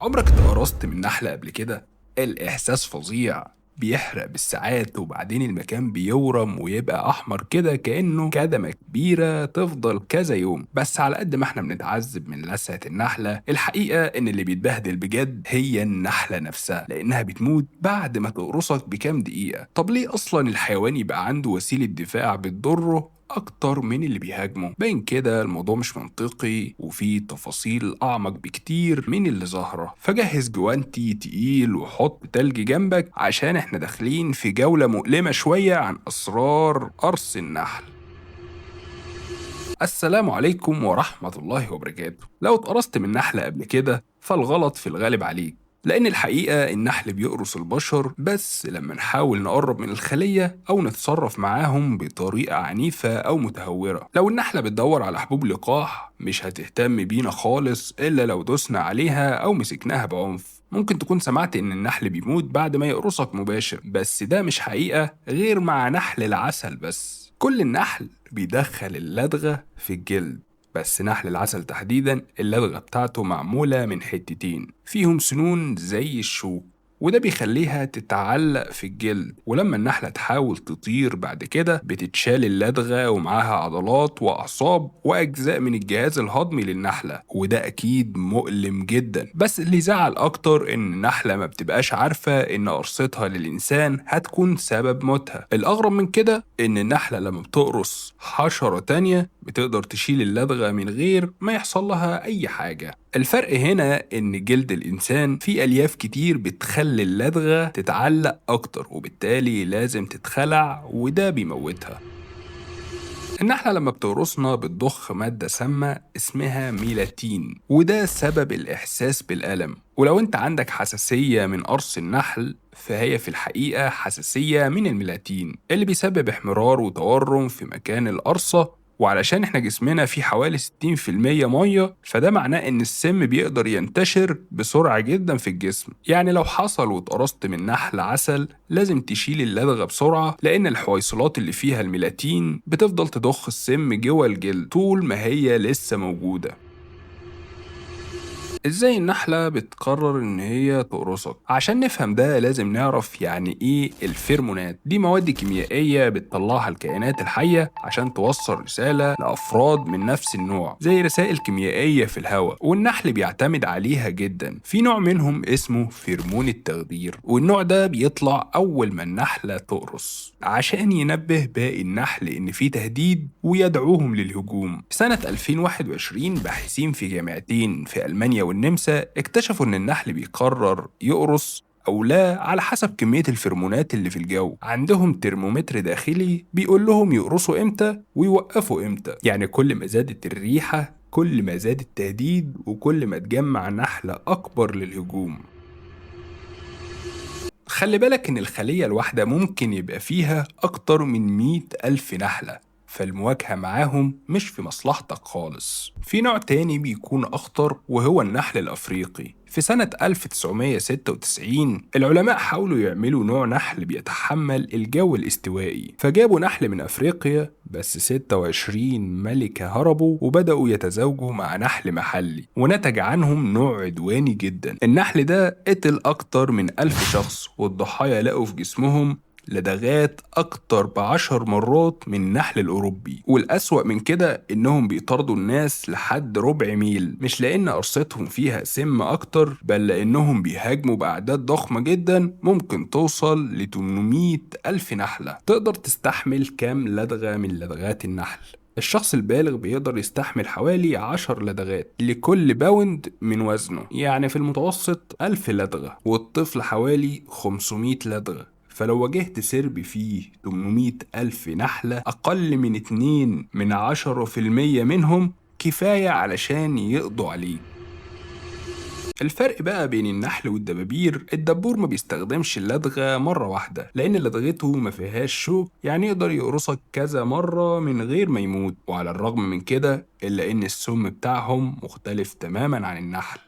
عمرك اتقرصت من نحلة قبل كده؟ الإحساس فظيع، بيحرق بالساعات وبعدين المكان بيورم ويبقى أحمر كده كأنه كدمة كبيرة تفضل كذا يوم. بس على قد ما احنا بنتعذب من لسعة النحلة، الحقيقة إن اللي بيتبهدل بجد هي النحلة نفسها، لأنها بتموت بعد ما تقرصك بكام دقيقة. طب ليه أصلا الحيوان يبقى عنده وسيلة دفاع بتضره أكتر من اللي بيهاجمه؟ باين كده الموضوع مش منطقي وفيه تفاصيل أعمق بكتير من اللي ظاهرة. فجهز جوانتي تقيل وحط تلج جنبك عشان احنا داخلين في جولة مؤلمة شوية عن أسرار قرص النحل. السلام عليكم ورحمة الله وبركاته. لو اتقرصت من نحلة قبل كده فالغلط في الغالب عليك، لأن الحقيقة النحل بيقرص البشر بس لما نحاول نقرب من الخلية أو نتصرف معاهم بطريقة عنيفة أو متهورة. لو النحلة بتدور على حبوب لقاح مش هتهتم بينا خالص إلا لو دوسنا عليها أو مسكناها بعنف. ممكن تكون سمعت إن النحل بيموت بعد ما يقرصك مباشر، بس ده مش حقيقة غير مع نحل العسل بس. كل النحل بيدخل اللدغة في الجلد، بس نحل العسل تحديدا اللدغة بتاعته معمولة من حتتين فيهم سنون زي الشوك، وده بيخليها تتعلق في الجلد. ولما النحلة تحاول تطير بعد كده بتتشال اللدغة ومعاها عضلات وأعصاب وأجزاء من الجهاز الهضمي للنحلة، وده أكيد مؤلم جدا. بس اللي زعل أكتر إن النحلة ما بتبقاش عارفة إن قرصتها للإنسان هتكون سبب موتها. الأغرب من كده إن النحلة لما بتقرص حشرة تانية بتقدر تشيل اللدغة من غير ما يحصل لها أي حاجة. الفرق هنا إن جلد الإنسان فيه ألياف كتير بتخلي اللدغة تتعلق أكتر، وبالتالي لازم تتخلع وده بيموتها. النحلة لما بتقرصنا بتضخ مادة سامة اسمها ميلاتين، وده سبب الإحساس بالألم. ولو أنت عندك حساسية من قرص النحل فهي في الحقيقة حساسية من الميلاتين اللي بيسبب احمرار وتورم في مكان القرصة. وعلشان احنا جسمنا فيه حوالي 60% مية، فده معناه ان السم بيقدر ينتشر بسرعة جدا في الجسم. يعني لو حصل واتقرصت من نحل عسل لازم تشيل اللدغة بسرعة، لان الحويصلات اللي فيها الميلاتين بتفضل تضخ السم جوه الجلد طول ما هي لسه موجودة. ازاي النحلة بتقرر ان هي تقرصك؟ عشان نفهم ده لازم نعرف يعني ايه الفيرمونات. دي مواد كيميائية بتطلعها الكائنات الحية عشان توصل رسالة لأفراد من نفس النوع، زي رسائل كيميائية في الهواء، والنحل بيعتمد عليها جدا. في نوع منهم اسمه فيرمون التخدير، والنوع ده بيطلع أول ما النحلة تقرص عشان ينبه باقي النحل إن في تهديد ويدعوهم للهجوم. سنة 2021 باحثين في جامعتين في ألمانيا والنمسا اكتشفوا إن النحل بيقرر يقرص أو لا على حسب كمية الفرمونات اللي في الجو. عندهم ترمومتر داخلي بيقول لهم يقرصوا إمتى ويوقفوا إمتى. يعني كل ما زادت الريحة كل ما زاد التهديد، وكل ما تجمع نحلة أكبر للهجوم. خلي بالك إن الخلية الواحدة ممكن يبقى فيها أكتر من 100 ألف نحلة، فالمواجهة معاهم مش في مصلحتك خالص. في نوع تاني بيكون أخطر وهو النحل الأفريقي. في سنة 1996 العلماء حاولوا يعملوا نوع نحل بيتحمل الجو الاستوائي، فجابوا نحل من أفريقيا بس 26 ملكة هربوا وبدأوا يتزاوجوا مع نحل محلي، ونتج عنهم نوع عدواني جدا. النحل ده قتل أكتر من 1000 شخص، والضحايا لقوا في جسمهم لدغات أكتر ب10 مرات من النحل الأوروبي. والأسوأ من كده إنهم بيطاردوا الناس لحد ربع ميل، مش لأن قرصتهم فيها سم أكتر، بل لأنهم بيهاجموا بأعداد ضخمة جدا ممكن توصل ل 800 ألف نحلة. تقدر تستحمل كام لدغة من لدغات النحل؟ الشخص البالغ بيقدر يستحمل حوالي 10 لدغات لكل باوند من وزنه، يعني في المتوسط 1000 لدغة، والطفل حوالي 500 لدغة. فلو واجهت سرب فيه 800 ألف نحلة، أقل من 2/10% منهم كفاية علشان يقضوا عليه. الفرق بقى بين النحل والدبابير، الدبور ما بيستخدمش اللدغة مرة واحدة لأن لدغته ما فيهاش شوك، يعني يقدر يقرصك كذا مرة من غير ما يموت. وعلى الرغم من كده إلا إن السم بتاعهم مختلف تماما عن النحل.